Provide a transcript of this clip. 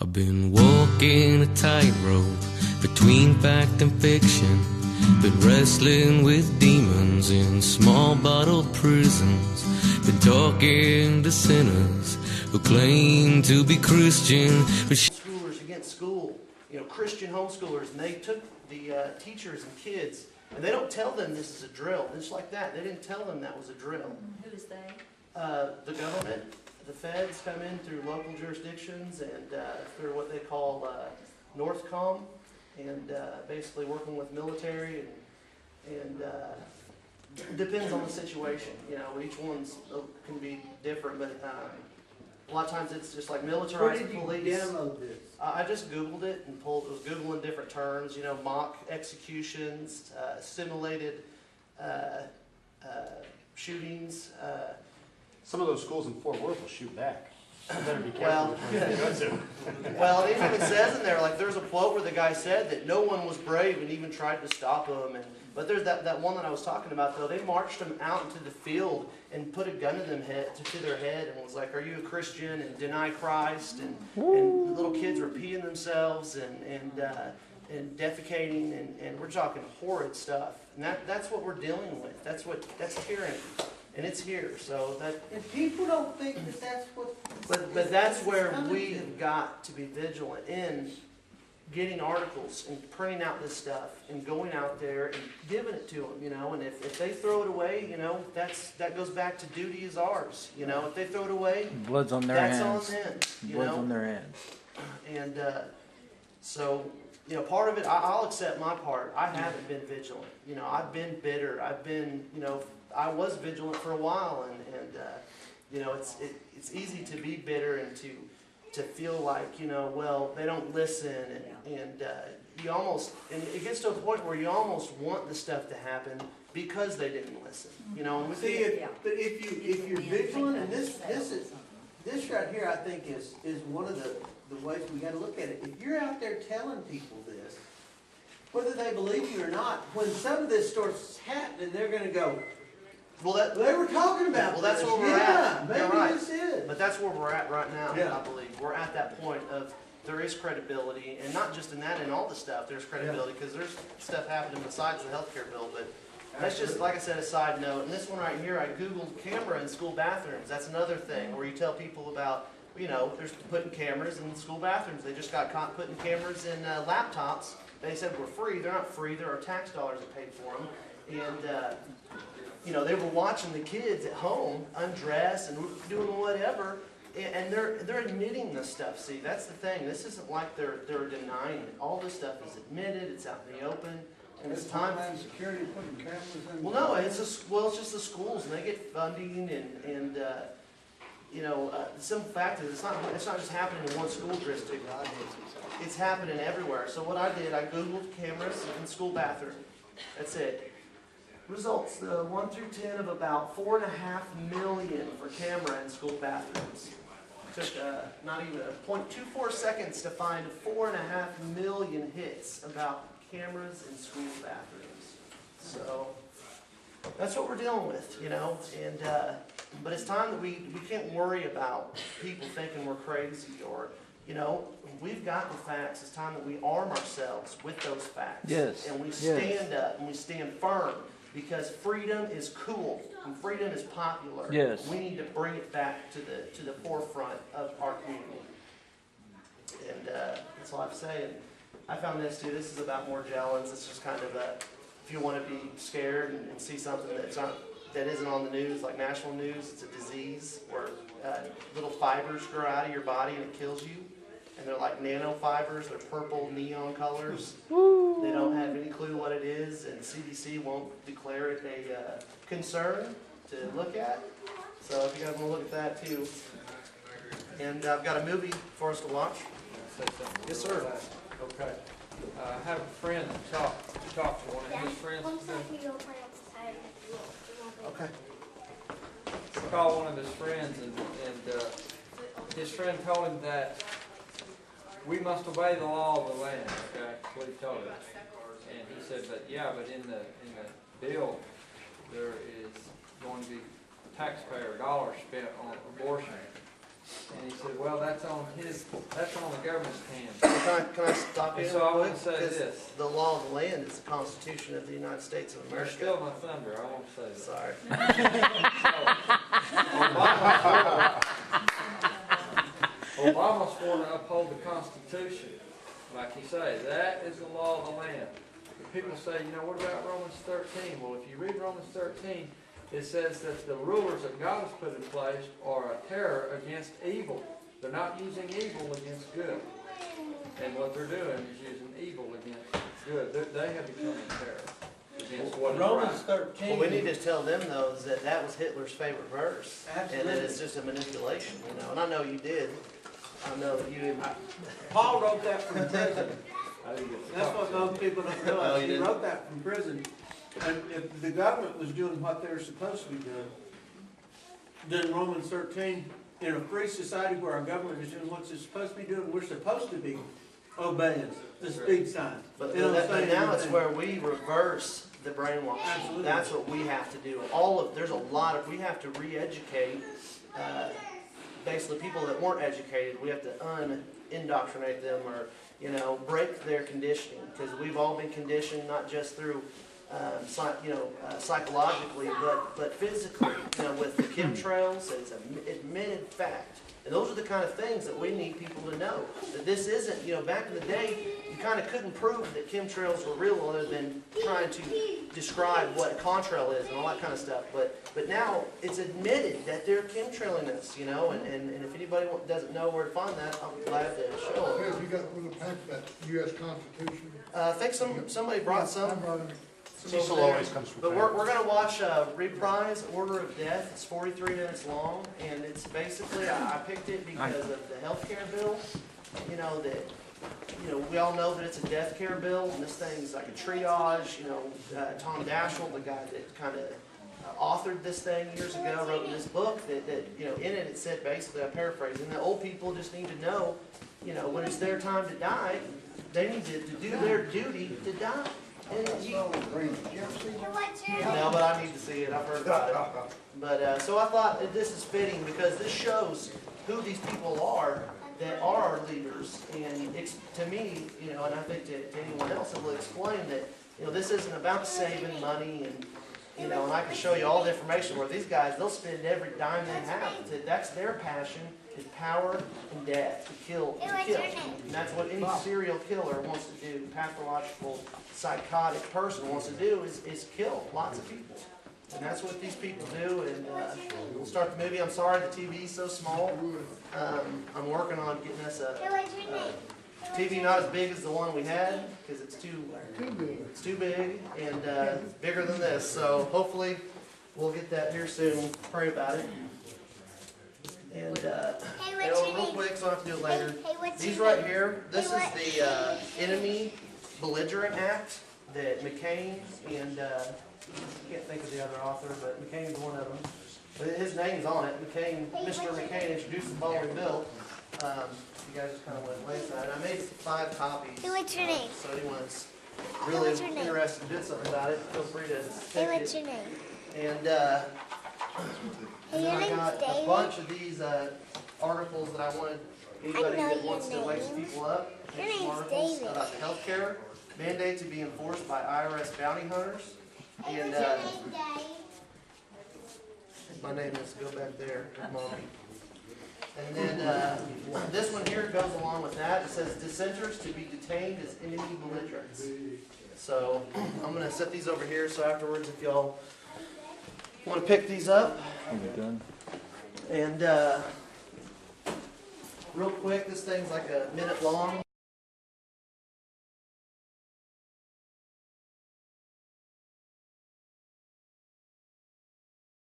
I've been walking a tightrope between fact and fiction. Been wrestling with demons in small bottle prisons. Been talking to sinners who claim to be Christian. But schoolers against school, Christian homeschoolers, and they took the teachers and kids, and they don't tell them this is a drill. Just like that, they didn't tell them that was a drill. Who's they? The government. The feds come in through local jurisdictions and through what they call Northcom, and basically working with military, and it depends on the situation. Each one's can be different, but a lot of times it's just like militarized police. Where did you download this? I just Googled it and pulled. It was Googling different terms. Mock executions, simulated shootings. Some of those schools in Fort Worth will shoot back. You better be careful which ones you go to. Well, it even says in there, like there's a quote where the guy said that no one was brave and even tried to stop him. But there's that one that I was talking about, though. They marched them out into the field and put a gun to their head and was like, "Are you a Christian?" and deny Christ. And little kids were peeing themselves and defecating, and we're talking horrid stuff. And that's what we're dealing with. That's tyranny. And it's here, so that. And people don't think that that's what. But that's where we have got to be vigilant in getting articles and printing out this stuff and going out there and giving it to them, And if they throw it away, that goes back to duty is ours. If they throw it away, blood's on their hands. That's on them. Blood's on their hands. And so. Part of it, I'll accept my part. I haven't been vigilant. I've been bitter. I've been, I was vigilant for a while, and it's easy to be bitter and to feel like, well, they don't listen, and you almost, and it gets to a point where you almost want the stuff to happen because they didn't listen. And we but if you're vigilant, and this right here, I think is one of the ways we got to look at it. If you're out there telling people this, whether they believe you or not, when some of this starts happening, they're going to go, well, they were talking about well, that's this. where we're at. Maybe right. this is. But that's where we're at right now, yeah. I believe. We're at that point of there is credibility, and not just in that, in all the stuff, there's credibility, because there's stuff happening besides the healthcare bill, but that's just, like I said, a side note. And this one right here, I Googled camera in school bathrooms. That's another thing where you tell people about, there's putting cameras in school bathrooms. They just got caught putting cameras in laptops. They said we're free. They're not free. There are tax dollars that paid for them. And, they were watching the kids at home undress and doing whatever. And they're admitting this stuff. See, that's the thing. This isn't like they're denying it. All this stuff is admitted. It's out in the open. And it's time. Security putting cameras in. Well, no, it's just the schools, and they get funding, and the simple fact is it's not just happening in one school district. It's happening everywhere. So what I did, I Googled cameras in school bathroom. That's it. Results: 1 through 10 of about 4.5 million for camera in school bathrooms. Took not even 0.24 seconds to find 4.5 million hits about cameras in school bathrooms. So that's what we're dealing with, and but it's time that we can't worry about people thinking we're crazy, or we've got the facts. It's time that we arm ourselves with those facts. Yes. And we stand up and we stand firm, because freedom is cool and freedom is popular. Yes. We need to bring it back to the forefront of our community. And that's all I have to say. And I found this too. This is about Morgellons. It's just kind of if you want to be scared and see something that isn't on the news, like national news, it's a disease where little fibers grow out of your body and it kills you. And they're like nanofibers. They're purple neon colors. They don't have any clue what it is, and CDC won't declare it a concern to look at. So if you guys want to look at that too. And I've got a movie for us to watch. Yes, sir. Okay. I have a friend that talked to one of his friends. Okay. He called one of his friends, and his friend told him that we must obey the law of the land. Okay, that's what he told him. And he said, but in the bill there is going to be taxpayer dollars spent on abortion. And he said, well, that's on the government's hands. Can I stop you And so real I quick? want to say Because this. the law of the land is the Constitution of the United States of You're America. still my thunder, I won't say that. Sorry. Obama swore to uphold the Constitution, like you say, that is the law of the land. People say, what about Romans 13? Well, if you read Romans 13, it says that the rulers that God has put in place are a terror against evil. They're not using evil against good. And what they're doing is using evil against good. They have become a terror against what is Romans right. 13. Well, we need to tell them, though, is that was Hitler's favorite verse. Absolutely. And that it's just a manipulation, and I know you did. I know that you didn't. Paul wrote that from prison. I didn't get to That's talk what to most people don't Oh, realize. you He didn't? wrote that from prison. And if the government was doing what they were supposed to be doing, then Romans 13, in a free society where our government is doing what it's supposed to be doing, we're supposed to be obeying the speed signs. But, You know what I'm but saying? now it's where we reverse the brainwashing. Absolutely. That's what we have to do. There's a lot of, we have to re-educate, basically people that weren't educated. We have to indoctrinate them or, break their conditioning. Because we've all been conditioned, not just through, psychologically, but physically, with the chemtrails. It's an admitted fact. And those are the kind of things that we need people to know. That this isn't, back in the day, you kind of couldn't prove that chemtrails were real other than trying to describe what a contrail is and all that kind of stuff. But now it's admitted that they're chemtrailing us, and if anybody doesn't know where to find that, I'm glad to show them. Have you got with a pack that U.S. Constitution? I think somebody brought some. I brought it. Cecil always comes But prepared. we're going to watch Reprise, Order of Death. It's 43 minutes long, and it's basically, I picked it because of the healthcare bill. We all know that it's a death care bill, and this thing's like a triage. Tom Daschle, the guy that kind of authored this thing years ago, wrote this book that in it said basically, I'm paraphrasing, that old people just need to know, when it's their time to die, they need to do their duty to die. And no, but I need to see it. I've heard about it. But so I thought that this is fitting because this shows who these people are that are our leaders. And to me, and I think to anyone else, it will explain that this isn't about saving money and I can show you all the information where these guys, they'll spend every dime they have. That's their passion, is power and death, to kill. And that's what any serial killer wants to do. Pathological, psychotic person wants to do is kill lots of people. And that's what these people do. And we'll start the movie. I'm sorry the TV's so small. I'm working on getting us a TV not as big as the one we had because it's too big and bigger than this. So hopefully we'll get that here soon. Pray about it. And real quick, so I have to do it later. These right here, this is the Enemy Belligerent Act that McCain and I can't think of the other author, but McCain's one of them. But his name's on it. Mr. McCain introduced the following bill. You guys just kind of went wayside. I made 5 copies. Hey, what's your name? So anyone's really what's your name? interested in doing something about it, feel free to Hey, take what's it. your name? And Hey, then your I name's got a David? bunch of these articles that I wanted anybody know that your wants to wake some name. people up. Your Take some name's articles David. about healthcare, mandate to be enforced by IRS bounty hunters. And my name is, go back there, Mommy. And then this one here goes along with that. It says dissenters to be detained as enemy belligerents. So I'm going to set these over here so afterwards if y'all want to pick these up. Are we done? And real quick, this thing's like a minute long.